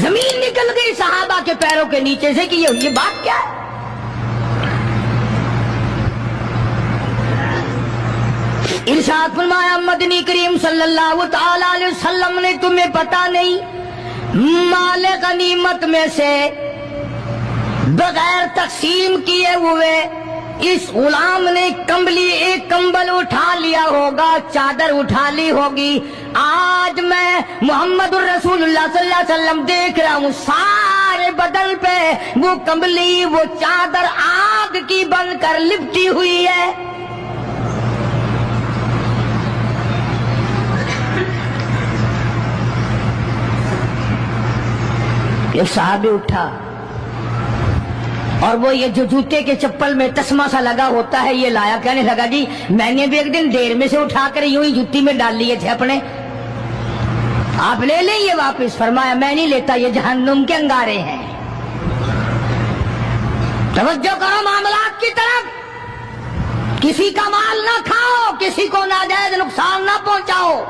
زمین نکل گئی صحابہ کے پیروں کے نیچے سے کہ یہ بات کیا ہے؟ ارشاد فرمایا مدنی کریم صلی اللہ تعالی علیہ وسلم نے تمہیں پتا نہیں مال غنیمت میں سے بغیر تقسیم کیے ہوئے اس غلام نے ایک کمبل اٹھا لیا ہوگا، چادر اٹھا لی ہوگی. آج میں محمد الرسول اللہ صلی اللہ علیہ وسلم دیکھ رہا ہوں سارے بدن پہ وہ کمبلی، وہ چادر آگ کی بن کر لپٹی ہوئی ہے. ایک صحابی اٹھا اور وہ یہ جو جوتے کے چپل میں تسمہ سا لگا ہوتا ہے یہ لایا. کہنے لگا جی میں نے بھی ایک دن دیر میں سے اٹھا کر یوں ہی جوتی میں ڈال لیے تھے اپنے، آپ لے لیں یہ واپس. فرمایا میں نہیں لیتا، یہ جہنم کے انگارے ہیں. توجہ کرو معاملات کی طرف، کسی کا مال نہ کھاؤ، کسی کو ناجائز نقصان نہ پہنچاؤ.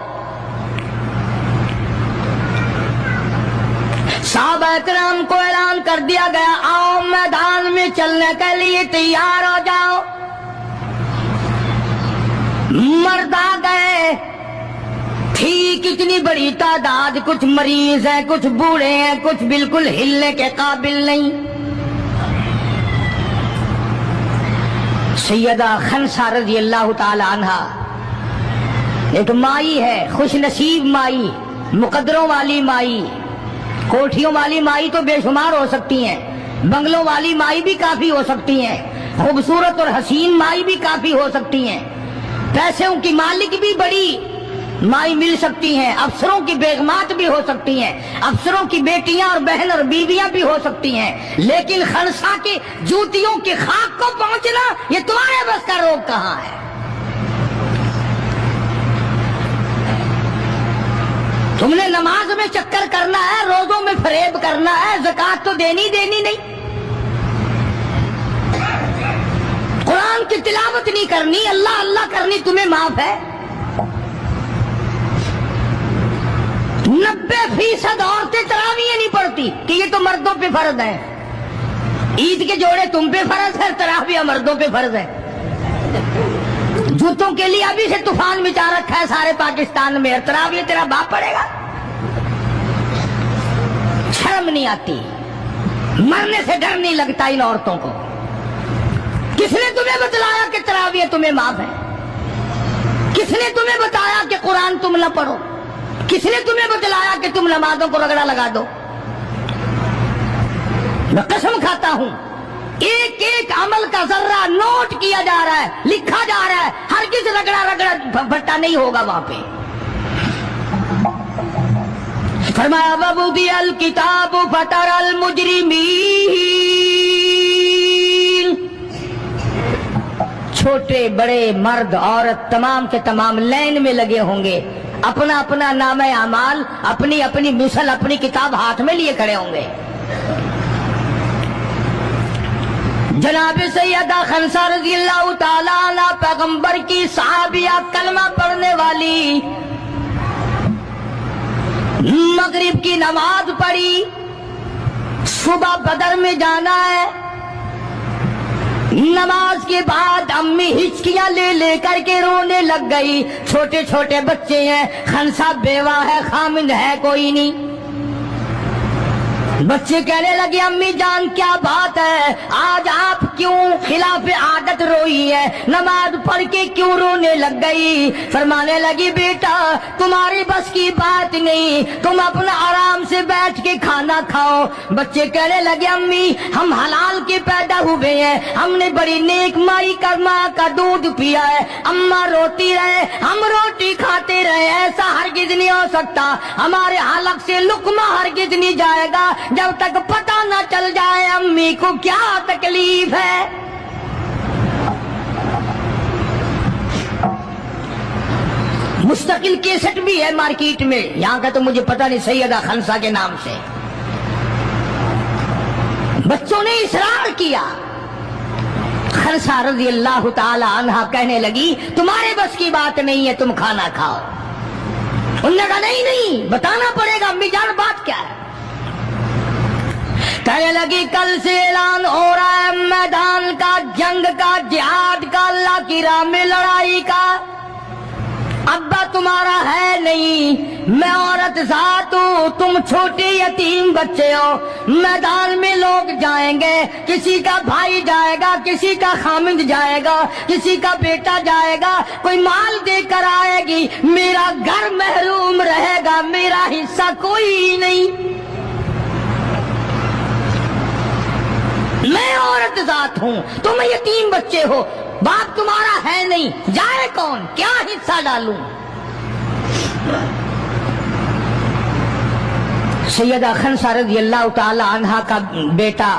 صحابہ کرام کو اعلان کر دیا گیا آؤ میدان میں چلنے کے لیے تیار ہو جاؤ. مرد آ گئے، تھی کتنی بڑی تعداد، کچھ مریض ہیں، کچھ بوڑھے ہیں، کچھ بالکل ہلنے کے قابل نہیں. سیدہ خنسا رضی اللہ تعالی عنہا ایک مائی ہے، خوش نصیب مائی، مقدروں والی مائی. کوٹھیوں والی مائی تو بے شمار ہو سکتی ہیں، بنگلوں والی مائی بھی کافی ہو سکتی ہیں، خوبصورت اور حسین مائی بھی کافی ہو سکتی ہیں، پیسوں کی مالک بھی بڑی مائی مل سکتی ہیں، افسروں کی بیگمات بھی ہو سکتی ہیں، افسروں کی بیٹیاں اور بہن اور بیویاں بھی ہو سکتی ہیں. لیکن خنسا کی جوتیوں کی خاک کو پہنچنا یہ تمہارے بس کا روگ کہاں ہے؟ تم نے نماز میں چکر کرنا ہے، روزوں میں فریب کرنا ہے، زکوٰۃ تو دینی نہیں، قرآن کی تلاوت نہیں کرنی، اللہ اللہ کرنی تمہیں معاف ہے. 90% عورتیں تراویح نہیں پڑھتی کہ یہ تو مردوں پہ فرض ہے. عید کے جوڑے تم پہ فرض ہے، تراویح مردوں پہ فرض ہے. جوتوں کے لیے ابھی سے طوفان مچا رکھا ہے سارے پاکستان میں، تراویح تیرا باپ پڑے گا. شرم نہیں آتی، مرنے سے ڈر نہیں لگتا ان عورتوں کو. کس نے تمہیں بتلایا کہ تراویح تمہیں معاف ہے؟ کس نے تمہیں بتایا کہ قرآن تم نہ پڑھو؟ کس نے تمہیں بتلایا کہ تم نمازوں کو رگڑا لگا دو؟ میں قسم کھاتا ہوں ایک ایک عمل کا ذرہ نوٹ کیا جا رہا ہے، لکھا جا رہا ہے، ہرگز رگڑا بھٹا نہیں ہوگا وہاں پہ. فرمایا وَوُضِعَ الْكِتَابُ فَتَرَى الْمُجْرِمِينَ، چھوٹے بڑے مرد عورت تمام کے تمام لائن میں لگے ہوں گے، اپنا اپنا نامہ اعمال، اپنی اپنی مثل، اپنی کتاب ہاتھ میں لیے کھڑے ہوں گے. جناب سیدہ خنسا رضی اللہ تعالی عنہ پیغمبر کی صحابیہ، کلمہ پڑھنے والی، مغرب کی نماز پڑھی، صبح بدر میں جانا ہے. نماز کے بعد امی ہچکیاں لے لے کر کے رونے لگ گئی. چھوٹے چھوٹے بچے ہیں، خنسا بیوہ ہے، خامند ہے کوئی نہیں. بچے کہنے لگے امی جان کیا بات ہے، آج آپ کیوں خلاف عادت روئی ہے، نماز پڑھ کے کیوں رونے لگ گئی؟ فرمانے لگی بیٹا تمہاری بس کی بات نہیں، تم اپنا آرام سے بیٹھ کے کھانا کھاؤ. بچے کہنے لگے امی ہم حلال کے پیدا ہوئے ہیں، ہم نے بڑی نیک مائی کا ماں کا دودھ پیا ہے، اماں روتی رہے ہم روٹی کھاتے رہے، ایسا ہرگز نہیں ہو سکتا، ہمارے حلق سے لقمہ ہرگز نہیں جائے گا جب تک پتہ نہ چل جائے امی کو کیا تکلیف ہے. مستقل کیسٹ بھی ہے مارکیٹ میں، یہاں کا تو مجھے پتہ نہیں، سیدہ خنسا کے نام سے. بچوں نے اصرار کیا. خنسا رضی اللہ تعالی عنہا کہنے لگی تمہارے بس کی بات نہیں ہے، تم کھانا کھاؤ. انہوں نے کہا نہیں بتانا پڑے گا امی جان بات کیا ہے. کہنے لگی کل سے اعلان ہو رہا ہے میدان کا، جنگ کا، جہاد کا، اللہ کی راہ میں لڑائی کا۔ ابا تمہارا ہے نہیں، میں عورت ذات ہوں، تم چھوٹے یتیم بچے ہو، میدان میں لوگ جائیں گے، کسی کا بھائی جائے گا، کسی کا خامند جائے گا، کسی کا بیٹا جائے گا، کوئی مال دے کر آئے گی، میرا گھر محروم رہے گا، میرا حصہ کوئی نہیں۔ میں عورت ذات ہوں، تم یتیم بچے ہو، باپ تمہارا ہے نہیں، جائے کون، کیا حصہ ڈالوں؟ سیدہ خنسہ رضی اللہ تعالی عنہا کا بیٹا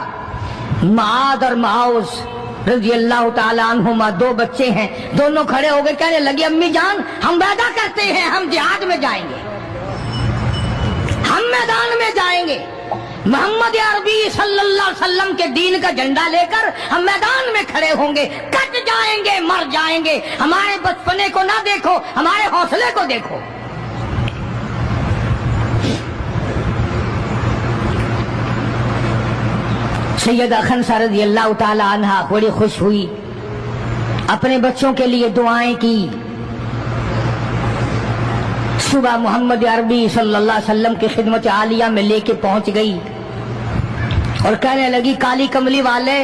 معاذ اور معاوذ رضی اللہ تعالی عنہما 2 بچے ہیں، دونوں کھڑے ہو گئے، کہنے لگے امی جان ہم وعدہ کرتے ہیں ہم جہاد میں جائیں گے، ہم میدان میں جائیں گے، محمد عربی صلی اللہ علیہ وسلم کے دین کا جھنڈا لے کر ہم میدان میں کھڑے ہوں گے، کٹ جائیں گے، مر جائیں گے، ہمارے بچپنے کو نہ دیکھو، ہمارے حوصلے کو دیکھو۔ سیدہ خنسہ رضی اللہ تعالی عنہا بڑی خوش ہوئی، اپنے بچوں کے لیے دعائیں کی۔ صبح محمد عربی صلی اللہ علیہ وسلم کی خدمت عالیہ میں لے کے پہنچ گئی اور کہنے لگی کالی کملی والے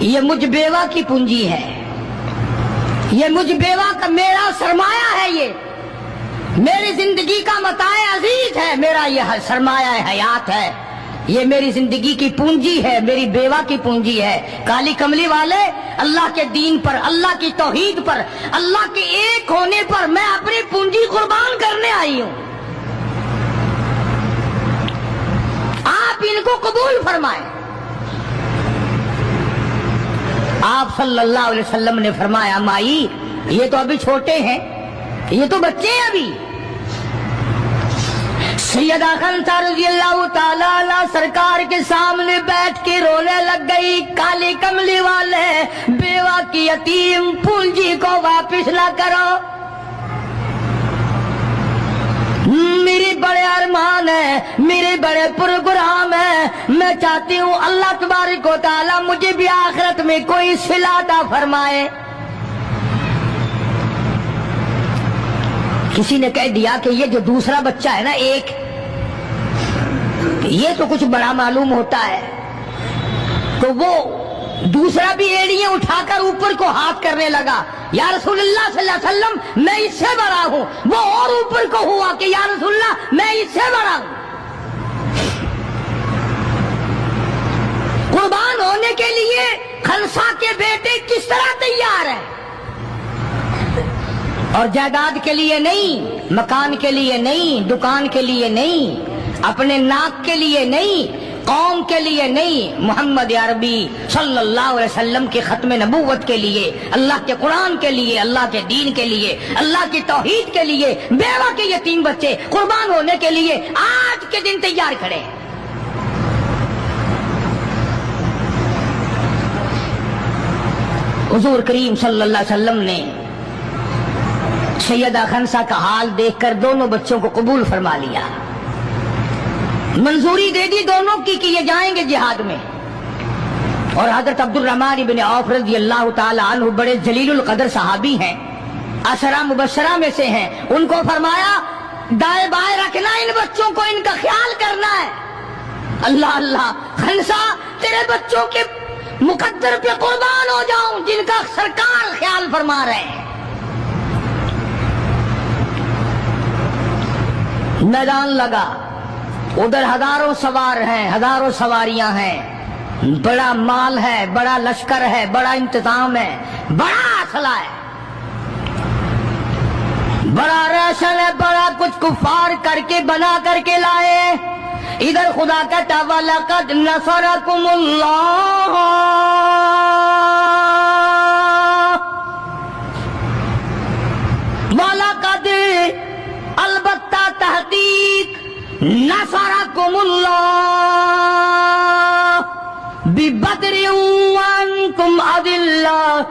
یہ مجھ بیوہ کی پونجی ہے، یہ مجھ بیوہ کا میرا سرمایہ ہے، یہ میری زندگی کا متاع عزیز ہے، میرا یہ سرمایہ حیات ہے، یہ میری زندگی کی پونجی ہے، میری بیوہ کی پونجی ہے۔ کالی کملی والے اللہ کے دین پر، اللہ کی توحید پر، اللہ کے ایک ہونے پر میں اپنی پونجی قربان کرنے آئی ہوں، آپ ان کو قبول فرمائیں۔ آپ صلی اللہ علیہ وسلم نے فرمایا مائی یہ تو ابھی چھوٹے ہیں، یہ تو بچے ہیں ابھی۔ سیدہ خنسہ رضی اللہ تعالی عنہ سرکار کے سامنے بیٹھ کے رونے لگ گئی، کالی کملی والے بیوہ کی یتیم پونجی کو واپس نہ کرو، میری بڑے ارمان ہے، میرے بڑے پروگرام ہے، میں چاہتی ہوں اللہ تبارک و تعالی مجھے بھی آخرت میں کوئی صلہ عطا فرمائے۔ کسی نے کہہ دیا کہ یہ جو دوسرا بچہ ہے نا ایک، یہ تو کچھ بڑا معلوم ہوتا ہے، تو وہ دوسرا بھی ایڑیاں اٹھا کر اوپر کو ہاتھ کرنے لگا، یا رسول اللہ صلی اللہ علیہ وسلم میں اس سے بڑا ہوں، وہ اور اوپر کو ہوا کہ یا رسول اللہ میں اس سے بڑا ہوں۔ قربان ہونے کے لیے خنسہ کے بیٹے کس طرح تیار ہیں، اور جائیداد کے لیے نہیں، مکان کے لیے نہیں، دکان کے لیے نہیں، اپنے ناک کے لیے نہیں، قوم کے لیے نہیں، محمد عربی صلی اللہ علیہ وسلم کے ختم نبوت کے لیے، اللہ کے قرآن کے لیے، اللہ کے دین کے لیے، اللہ کی توحید کے لیے، بیوہ کے یتیم بچے قربان ہونے کے لیے آج کے دن تیار کھڑے ہیں۔ حضور کریم صلی اللہ علیہ وسلم نے سیدہ خنسہ کا حال دیکھ کر دونوں بچوں کو قبول فرما لیا، منظوری دے دی دونوں کی کہ یہ جائیں گے جہاد میں۔ اور حضرت عبد الرحمن بن عوف رضی اللہ تعالی عنہ بڑے جلیل القدر صحابی ہیں، عشرہ مبشرہ میں سے ہیں، ان کو فرمایا دائیں بائیں رکھنا ان بچوں کو، ان کا خیال کرنا ہے۔ اللہ اللہ، خنسہ تیرے بچوں کے مقدر پہ قربان ہو جاؤں جن کا سرکار خیال فرما رہے ہیں۔ میدان لگا، ادھر ہزاروں سوار ہیں، ہزاروں سواریاں ہیں، بڑا مال ہے، بڑا لشکر ہے، بڑا انتظام ہے، بڑا اسلحہ ہے، بڑا ریشن ہے، بڑا کچھ کفار کر کے بنا کر کے لائے۔ ادھر خدا کہتا وَلَقَدْ نَصَرَكُمُ اللَّهُ، وَلَقَدْ البتہ تحقیق نصرکم اللہ ببدر وانتم اذلہ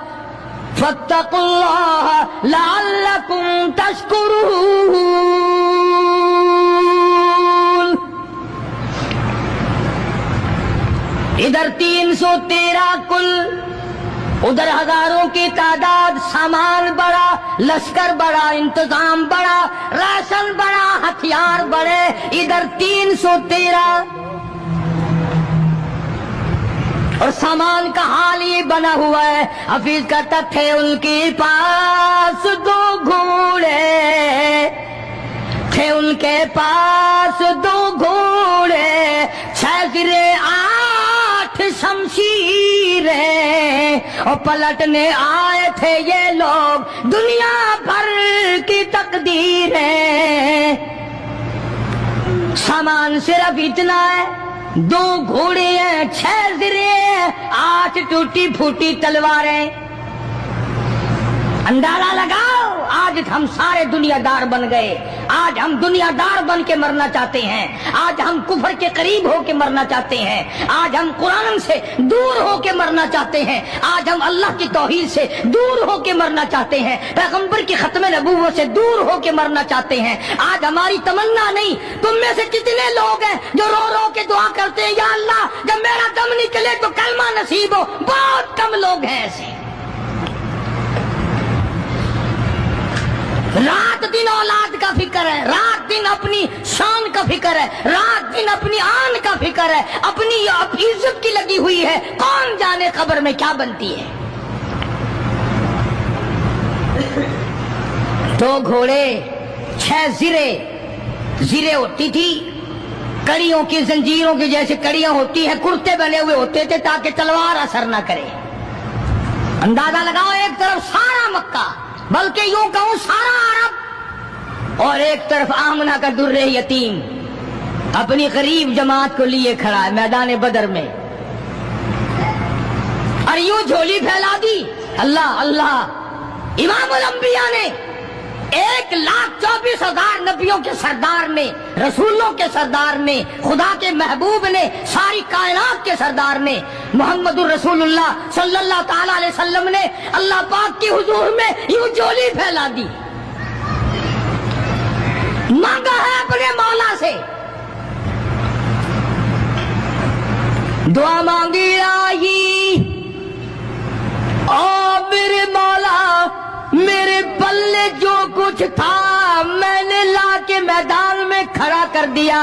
فاتقوا اللہ لعلکم تشکرون۔ ادھر 313 کل، ادھر ہزاروں کی تعداد، سامان بڑا، لشکر بڑا، انتظام بڑا، راشن بڑا، ہتھیار بڑے، ادھر 313 اور سامان کا حال یہ بنا ہوا ہے۔ حفیظ کہتا تھے ان کے پاس 2 گھوڑے، تھے ان کے پاس 2 گھوڑے، 6 زرے 8 شمشیریں، اور پلٹنے آئے تھے یہ لوگ دنیا بھر کی تقدیریں۔ سامان صرف اتنا ہے، 2 گھوڑے ہیں، 6 زرے ہیں، 8 ٹوٹی پھوٹی تلواریں۔ اندازہ لگاؤ، آج ہم سارے دنیا دار بن گئے، آج ہم دنیا دار بن کے مرنا چاہتے ہیں، آج ہم کفر کے قریب ہو کے مرنا چاہتے ہیں، آج ہم قرآن سے دور ہو کے مرنا چاہتے ہیں، آج ہم اللہ کی توحید سے دور ہو کے مرنا چاہتے ہیں، پیغمبر کی ختم نبوت سے دور ہو کے مرنا چاہتے ہیں۔ آج ہماری تمنا نہیں، تم میں سے کتنے لوگ ہیں جو رو رو کے دعا کرتے ہیں، یا اللہ جب میرا دم نکلے تو کلمہ نصیب ہو؟ بہت کم لوگ ہیں ایسے۔ رات دن اولاد کا فکر ہے، رات دن اپنی شان کا فکر ہے، رات دن اپنی آن کا فکر ہے، اپنی عزت کی لگی ہوئی ہے، کون جانے قبر میں کیا بنتی ہے۔ 2 گھوڑے، 6 زرے، زرے ہوتی تھی کڑیوں کی، زنجیروں کی جیسے کڑیاں ہوتی ہیں، کرتے بنے ہوئے ہوتے تھے تاکہ تلوار اثر نہ کرے۔ اندازہ لگاؤ، ایک طرف سارا مکہ، بلکہ یوں کہوں سارا عرب، اور ایک طرف آمنہ کا در یتیم اپنی غریب جماعت کو لیے کھڑا ہے میدان بدر میں، اور یوں جھولی پھیلا دی۔ اللہ اللہ، امام الانبیاء نے 1,24,000 نبیوں کے سردار نے، رسولوں کے سردار نے، خدا کے محبوب نے، ساری کائنات کے سردار نے، محمد الرسول اللہ صلی اللہ تعالی علیہ وسلم نے اللہ پاک کی حضور میں یوں جھولی پھیلا دی، مانگا ہے اپنے مولا سے، دعا مانگی آئی، او میرے مولا میرے پلے جو کچھ تھا میں نے لا کے میدان میں کھڑا کر دیا،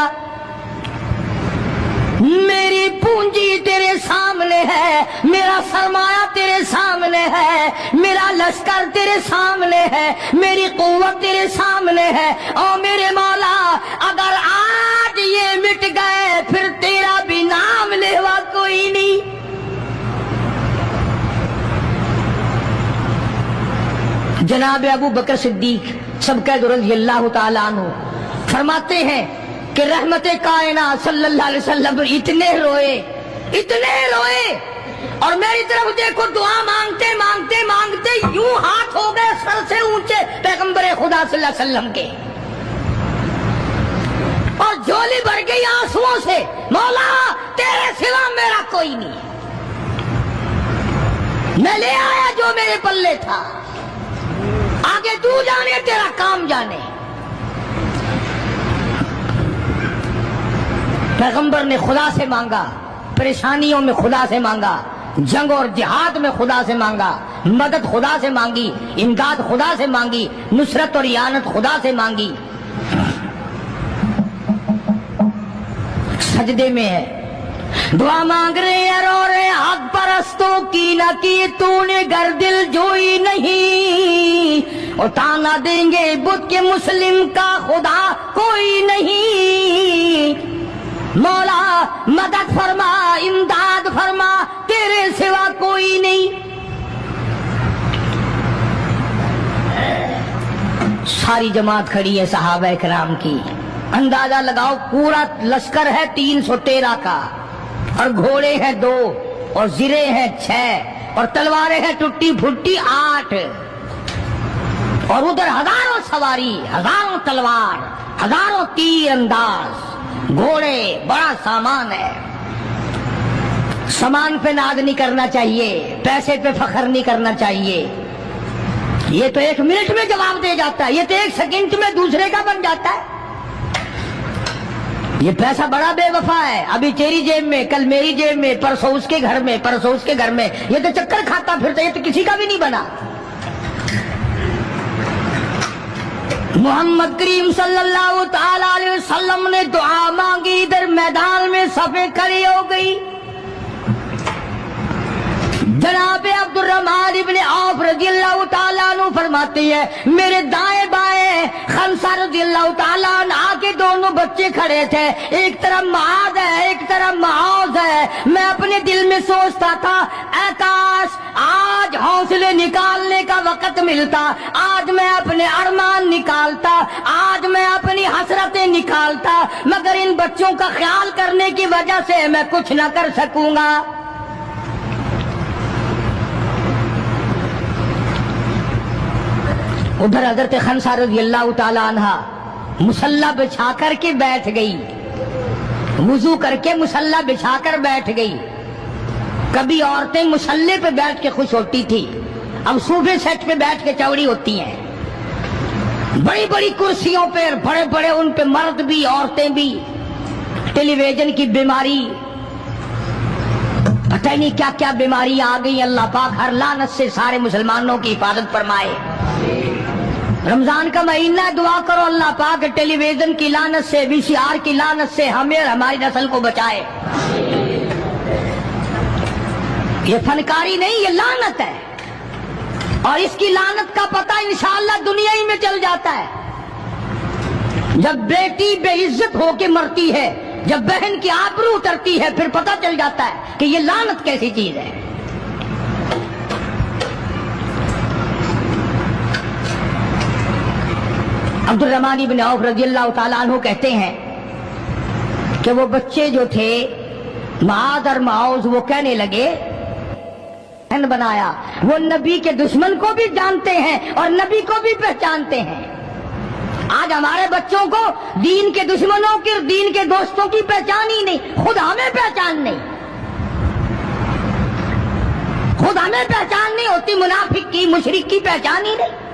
میری پونجی تیرے سامنے ہے، میرا سرمایہ تیرے سامنے ہے، میرا لشکر تیرے سامنے ہے، میری قوت تیرے سامنے ہے، او میرے مولا اگر آج یہ مٹ گئے پھر تیرا بھی نام لیوا کوئی نہیں۔ جناب ابو بکر صدیق سبقت رضی اللہ تعالیٰ عنہ فرماتے ہیں کہ رحمت کائنات صلی اللہ علیہ وسلم اتنے روئے اور میری طرف دیکھو، دعا مانگتے مانگتے مانگتے یوں ہاتھ ہو گئے سر سے اونچے پیغمبر خدا صلی اللہ علیہ وسلم کے، اور جھولی بھر گئی آنسوؤں سے، مولا تیرے سوا میرا کوئی نہیں، میں لے آیا جو میرے پلے تھا، آگے تو جانے تیرا کام جانے۔ پیغمبر نے خدا سے مانگا، پریشانیوں میں خدا سے مانگا، جنگ اور جہاد میں خدا سے مانگا، مدد خدا سے مانگی، امداد خدا سے مانگی، نصرت اور اعانت خدا سے مانگی۔ سجدے میں ہے، دعا مانگ رہے ہیں، رو رہے، حق پرستوں کی نہ کی تو نے گر دل جوئی نہیں، اور تانا دیں گے بت کے مسلم کا خدا کوئی نہیں، مولا مدد فرما امداد فرما تیرے سوا کوئی نہیں۔ ساری جماعت کھڑی ہے صحابہ کرام کی، اندازہ لگاؤ پورا لشکر ہے 313 کا، اور گھوڑے ہیں 2 اور زرے ہیں 6 اور تلواریں ہیں ٹوٹی پھوٹی 8، اور ادھر ہزاروں سواری، ہزاروں تلوار، ہزاروں تیر انداز، گھوڑے، بڑا سامان ہے۔ سامان پہ ناز نہیں کرنا چاہیے، پیسے پہ فخر نہیں کرنا چاہیے، یہ تو 1 منٹ میں جواب دے جاتا ہے، یہ تو 1 سیکنڈ میں دوسرے کا بن جاتا ہے۔ یہ پیسہ بڑا بے وفا ہے، ابھی تیری جیب میں، کل میری جیب میں، پرسوں اس کے گھر میں، پرسوں اس کے گھر میں، یہ تو چکر کھاتا پھرتا، یہ تو کسی کا بھی نہیں بنا۔ محمد کریم صلی اللہ تعالی علیہ وسلم نے دعا مانگی، ادھر میدان میں صفیں کھڑی ہو گئی۔ جناب عبد الرحمن ابن عوف رضی اللہ تعالیٰ عنہ فرماتے ہیں میرے دائیں بائیں خنسا رضی اللہ تعالیٰ عنہ کے دونوں بچے کھڑے تھے، ایک طرف معاذ ہے ایک طرف معاذ ہے۔ میں اپنے دل میں سوچتا تھا اے کاش آج حوصلے نکالنے کا وقت ملتا، آج میں اپنے ارمان نکالتا، آج میں اپنی حسرتیں نکالتا، مگر ان بچوں کا خیال کرنے کی وجہ سے میں کچھ نہ کر سکوں گا۔ ادھر حضرت خنسا رضی اللہ تعالی عنہ مصلی بچھا کر کے بیٹھ گئی، وضو کر کے مصلی بچھا کر بیٹھ گئی۔ کبھی عورتیں مصلی پہ بیٹھ کے خوش ہوتی تھی، اب صوفے سیٹ پہ بیٹھ کے چوڑی ہوتی ہیں، بڑی بڑی کرسیوں پہ، بڑے بڑے ان پہ مرد بھی عورتیں بھی۔ ٹیلی ویژن کی بیماری، پتہ نہیں کیا کیا بیماری آ گئی، اللہ پاک ہر لعنت سے سارے مسلمانوں کی حفاظت فرمائے۔ رمضان کا مہینہ، دعا کرو اللہ پاک ٹیلی ویژن کی لعنت سے، وی سی آر کی لعنت سے ہمیں اور ہماری نسل کو بچائے۔ یہ فنکاری نہیں، یہ لعنت ہے، اور اس کی لعنت کا پتہ انشاءاللہ دنیا ہی میں چل جاتا ہے۔ جب بیٹی بے عزت ہو کے مرتی ہے، جب بہن کی آبرو اترتی ہے، پھر پتہ چل جاتا ہے کہ یہ لعنت کیسی چیز ہے۔ عبد الرحمن ابن عوف رضی اللہ تعالیٰ عنہ کہتے ہیں کہ وہ بچے جو تھے معاذ اور معوذ، وہ کہنے لگے بنایا، وہ نبی کے دشمن کو بھی جانتے ہیں اور نبی کو بھی پہچانتے ہیں۔ آج ہمارے بچوں کو دین کے دشمنوں کی، دین کے دوستوں کی پہچان ہی نہیں، خود ہمیں پہچان نہیں، خود ہمیں پہچان نہیں ہوتی، منافق کی، مشرک کی پہچان ہی نہیں۔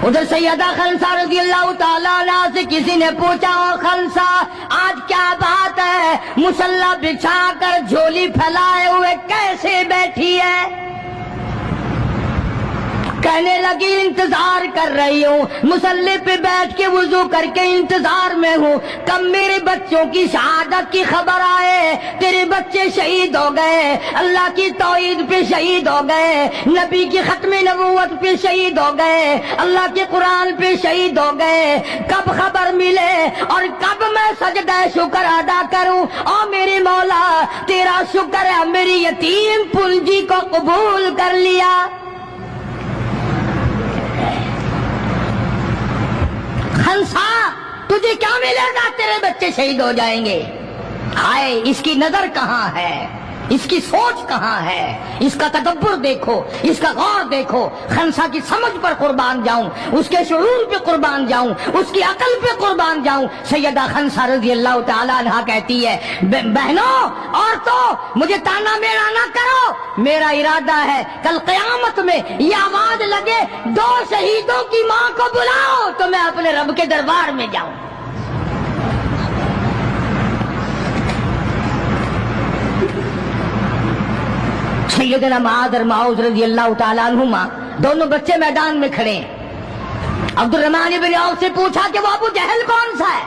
ادھر سیدہ خنسا رضی اللہ تعالیٰ عنہ سے کسی نے پوچھا خنسا آج کیا بات ہے، مصلی بچھا کر جھولی پھیلائے ہوئے کیسے بیٹھی ہے؟ کہنے لگی انتظار کر رہی ہوں، مصلی پہ بیٹھ کے وضو کر کے انتظار میں ہوں، کب میرے بچوں کی شہادت کی خبر آئے، تیرے بچے شہید ہو گئے، اللہ کی توحید پہ شہید ہو گئے، نبی کی ختم نبوت پہ شہید ہو گئے، اللہ کے قرآن پہ شہید ہو گئے، کب خبر ملے اور کب میں سجدہ شکر ادا کروں۔ او میرے مولا تیرا شکر ہے میری یتیم پنجی کو قبول کر لیا۔ خنسا تجھے کیا ملے گا، تیرے بچے شہید ہو جائیں گے۔ ہائے اس کی نظر کہاں ہے، اس کی سوچ کہاں ہے، اس کا تدبر دیکھو، اس کا غور دیکھو۔ خنسا کی سمجھ پر قربان جاؤں، اس کے شعور پہ قربان جاؤں، اس کی عقل پہ قربان جاؤں۔ سیدہ خنسا رضی اللہ تعالیٰ عنہ کہتی ہے بہنوں عورتوں مجھے تانا میرا نہ کرو، میرا ارادہ ہے کل قیامت میں یہ آواز لگے 2 شہیدوں کی ماں کو بلاؤ تو میں اپنے رب کے دربار میں جاؤں۔ سیدنا معاذ اور معوذ رضی اللہ تعالیٰ عنہما دونوں بچے میدان میں کھڑے ہیں۔ عبد الرحمن ابن عوف سے پوچھا کہ وہ ابو جہل کون سا ہے؟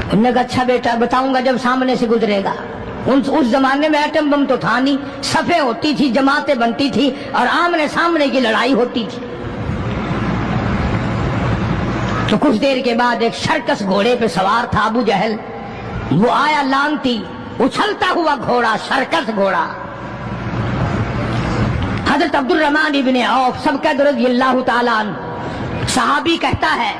انہوں نے کہا اچھا بیٹا بتاؤں گا جب سامنے سے گزرے گا۔ اس زمانے میں ایٹم بم تو تھا نہیں، صفیں ہوتی تھی، جماعتیں بنتی تھی اور آمنے سامنے کی لڑائی ہوتی تھی۔ تو کچھ دیر کے بعد ایک شرکس گھوڑے پہ سوار تھا ابو جہل، وہ آیا لانتی اچھلتا ہوا گھوڑا، شرکس گھوڑا۔ حضرت عبد الرحمن ابن عوف سب قدر رضی اللہ تعالیٰ عنہ صحابی کہتا ہے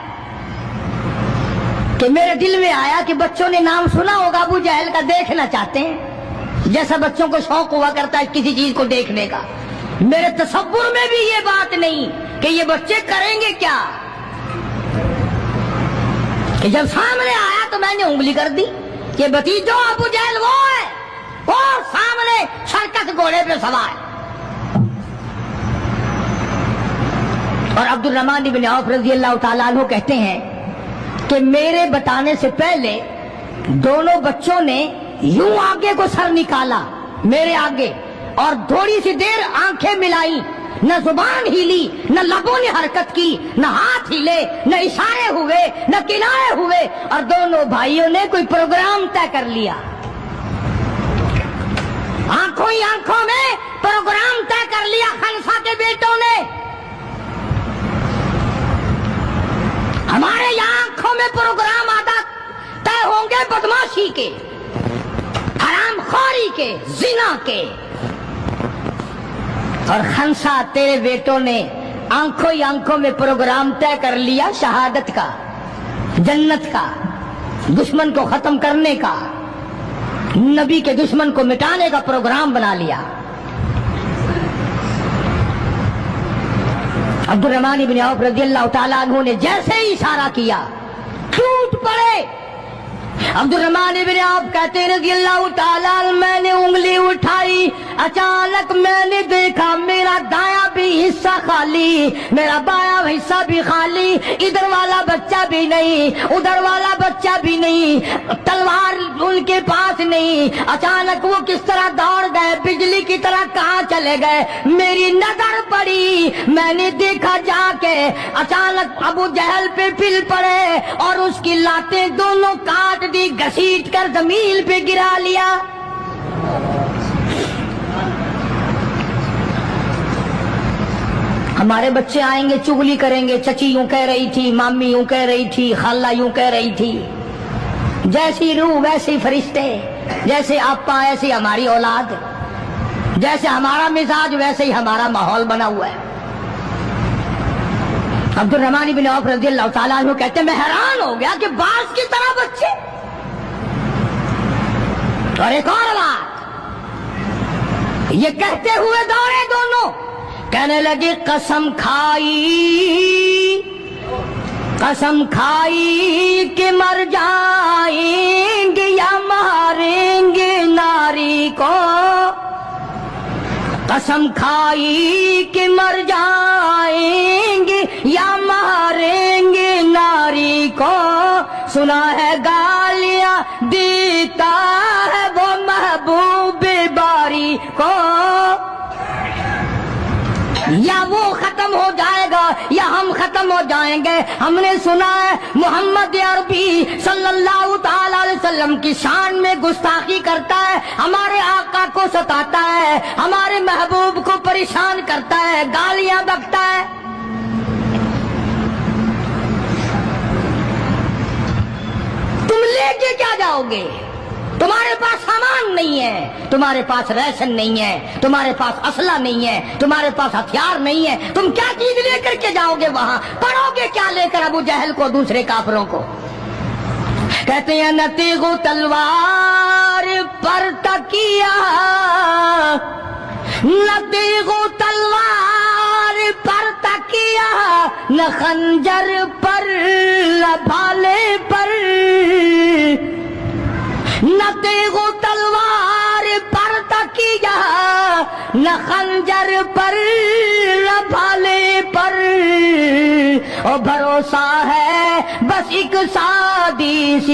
کہ میرے دل میں آیا کہ بچوں نے نام سنا ہوگا ابو جہل کا، دیکھنا چاہتے ہیں، جیسا بچوں کو شوق ہوا کرتا ہے کسی چیز کو دیکھنے کا۔ میرے تصور میں بھی یہ بات نہیں کہ یہ بچے کریں گے کیا، کہ جب سامنے آیا تو میں نے انگلی کر دی کہ بھتیجو ابو جہل وہ ہے، وہ سامنے شرکس گھوڑے پہ سوار۔ اور عبد الرحمن بن عوف رضی اللہ تعالیٰ عنہ کہتے ہیں کہ میرے بتانے سے پہلے دونوں بچوں نے یوں آگے کو سر نکالا میرے آگے اور تھوڑی سی دیر آنکھیں ملائی، نہ زبان ہلی، نہ لبوں نے حرکت کی، نہ ہاتھ ہلے، نہ اشارے ہوئے، نہ کنارے ہوئے، اور دونوں بھائیوں نے کوئی پروگرام طے کر لیا، آنکھوں ہی آنکھوں میں پروگرام طے کر لیا خنسا کے بیٹوں نے۔ ہمارے یہاں آنکھوں میں پروگرام عادت طے ہوں گے بدماشی کے، حرام خوری کے، زنا کے، اور خنسا تیرے بیٹوں نے آنکھوں ہی آنکھوں میں پروگرام طے کر لیا شہادت کا، جنت کا، دشمن کو ختم کرنے کا، نبی کے دشمن کو مٹانے کا پروگرام بنا لیا۔ عبد الرحمن بن عوف رضی اللہ تعالیٰ عنہ نے جیسے ہی اشارہ کیا ٹوٹ پڑے۔ عبد الرحمن بن عوف کہتے ہیں رضی اللہ تعالیٰ عنہ میں نے انگلی اٹھائی، اچانک میں نے دیکھا میرا دایاں بھی حصہ خالی، میرا بایاں حصہ بھی خالی، ادھر والا بچہ بھی نہیں، ادھر والا بچہ بھی نہیں، تلوار ان کے پاس نہیں۔ اچانک وہ کس طرح دوڑ گئے، بجلی کی طرح کہاں چلے گئے، میری نظر پڑی، میں نے دیکھا جا کے اچانک ابو جہل پہ پل پڑے اور اس کی لاتیں دونوں کاٹ دی، گھسیٹ کر زمین پہ گرا لیا۔ ہمارے بچے آئیں گے چغلی کریں گے، چچی یوں کہہ رہی تھی، مامی یوں کہہ رہی تھی، خالہ یوں کہہ رہی تھی، جیسی روح ویسے فرشتے، جیسے آپا ایسی ہماری اولاد، جیسے ہمارا مزاج ویسے ہی ہمارا ماحول بنا ہوا ہے۔ عبد الرحمن بن عوف رضی اللہ تعالیٰ عنہ کہتے ہیں میں حیران ہو گیا کہ باز کی طرح بچے۔ اور ایک اور بات، یہ کہتے ہوئے دوڑے دونوں، کہنے لگے قسم کھائی کہ مر جائیں گے یا ماریں گے ناری کو، قسم کھائی کہ مر جائیں گے یا ماریں گے ناری کو، سنا ہے گالیاں دیتا ہے وہ محبوب باری کو، یا وہ ختم ہو جائے گا یا ہم ختم ہو جائیں گے۔ ہم نے سنا ہے محمد عربی صلی اللہ تعالی علیہ وسلم کی شان میں گستاخی کرتا ہے، ہمارے آقا کو ستاتا ہے، ہمارے محبوب کو پریشان کرتا ہے، گالیاں بکتا ہے۔ تم لے کے کیا جاؤ گے؟ تمہارے پاس سامان نہیں ہے، تمہارے پاس ریشن نہیں ہے، تمہارے پاس اسلحہ نہیں ہے، تمہارے پاس ہتھیار نہیں ہے، تم کیا چیز لے کر کے جاؤ گے وہاں؟ پڑھو گے کیا لے کر ابو جہل کو، دوسرے کافروں کو؟ کہتے ہیں نہ تیغ و تلوار پر تکیہ، نہ تیغ و تلوار پر تکیہ، نہ خنجر پر نہ بھالے پر، نہ تیغ و تلوار پر تکیہ، نہ خنجر پر نہ بھالے پر، اور بھروسہ ہے بس ایک سادی سی